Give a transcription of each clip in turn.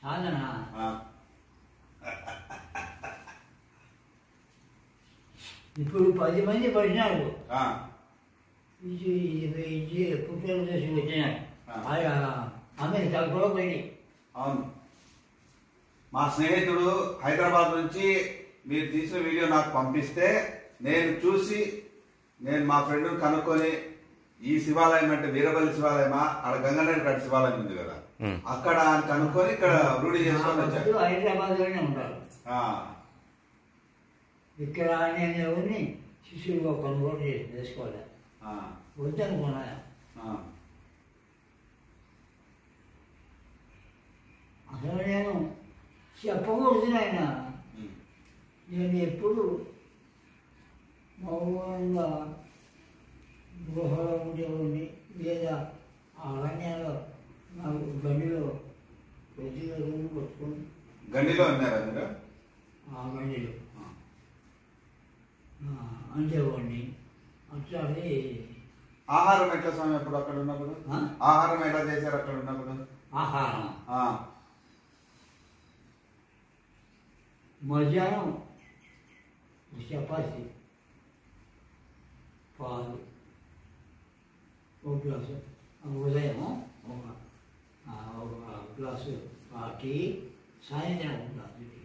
సాధన ఇప్పుడు 10 మంది పడినారు. పుట్టలు చేసి వచ్చినాడు. అమెరికాకు కూడా పోయి. అవును, మా స్నేహితుడు హైదరాబాద్ నుంచి మీరు తీసిన వీడియో నాకు పంపిస్తే నేను చూసి మా ఫ్రెండ్ని కనుక్కొని ఈ శివాలయం అంటే వీరబల్లి శివాలయమా, అక్కడ గంగనేని కట్ట శివాలయం ఉంది కదా, అక్కడ కనుక్కొని ఇక్కడ రూఢి చేసుకొని వచ్చారు. హైదరాబాద్ లోనే ఉంటారు. ఇక్కడ నేను ఎవరిని శిష్యులుగా కొనుగోలు చేసి చేసుకోవాలి వద్దనుకున్నా. అసలు నేను చెప్పకూడదు ఆయన. నేను ఎప్పుడు మౌనంగా గృహలో ఉండేవాడిని, లేదా అరణ్యాల్లో నాకు గండిలో కొద్దిగా రూమ్ కొట్టుకొని గండిలో ఉన్నారా మీరు? గండిలో అంటేవాడిని. అట్లాగే ఆహారం ఎట్లా స్వామి అప్పుడు అక్కడ ఉన్నప్పుడు? ఆహారం ఎలా చేశారు అక్కడ ఉన్నప్పుడు? ఆహారం మధ్యాహ్నం చపాతి, పాలు, ఒక గ్లాసు, ఉదయం ఒక గ్లాసు టీ, సాయంత్రం ఒక గ్లాసు టీ.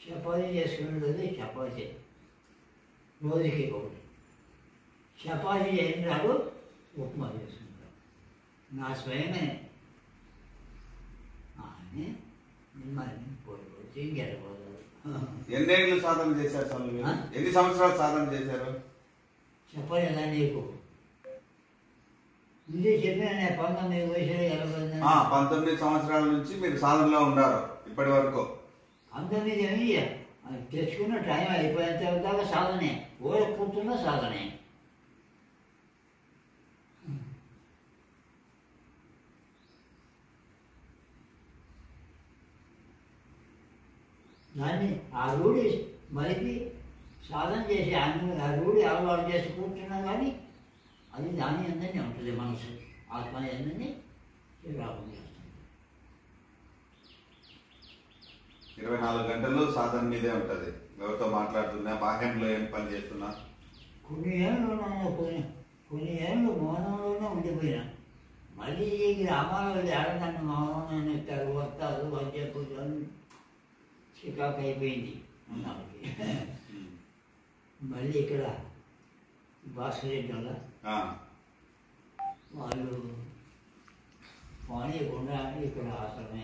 చపాతీ చేసుకునేది చపాతీ రోజుకి ఒకటి. చపాతీ చేయని రాడు, ఉప్మా చేసుకుంటారు. నా స్వయమే ఎన్నేళ్ళు సాధన చేశారు స్వామి? ఎన్ని సంవత్సరాలు సాధన చేశారు? చెప్పాలి కదా నీకు. ఇదే చెప్పిన 19 వయసులో 19 సంవత్సరాల నుంచి మీరు సాధనలో ఉన్నారు ఇప్పటి వరకు. 19 ఏమి తెచ్చుకున్న టైం అయిపోయేంత దాకా సాధనే, ఓడ కూర్చున్న సాధనే. దాన్ని ఆ రూఢి మరికి సాధన చేసి ఆ రూఢి అలవాటు చేసి కూర్చున్నాం, కానీ అది దాని అందరినీ ఉంటుంది. మనసు ఆత్మ అందరినీ రాబం చేస్తుంది. 24 గంటలు సాధన మీదే ఉంటుంది. ఎవరితో మాట్లాడుతున్నా, బాహ్యంలో ఏం పని చేస్తున్నా. కొన్ని ఏళ్ళు మౌనంలోనే ఉండిపోయినా. మళ్ళీ ఈ గ్రామాల్లో ఏడదండి మౌనం ఎత్తారు, వస్తారు, వంచే పూజలు చికాకు అయిపోయింది అన్నకి. మళ్ళీ ఇక్కడ భాస్కర్ రెడ్డి వల్ల వాళ్ళు పోనీయకుండా ఇక్కడ ఆశ్రమే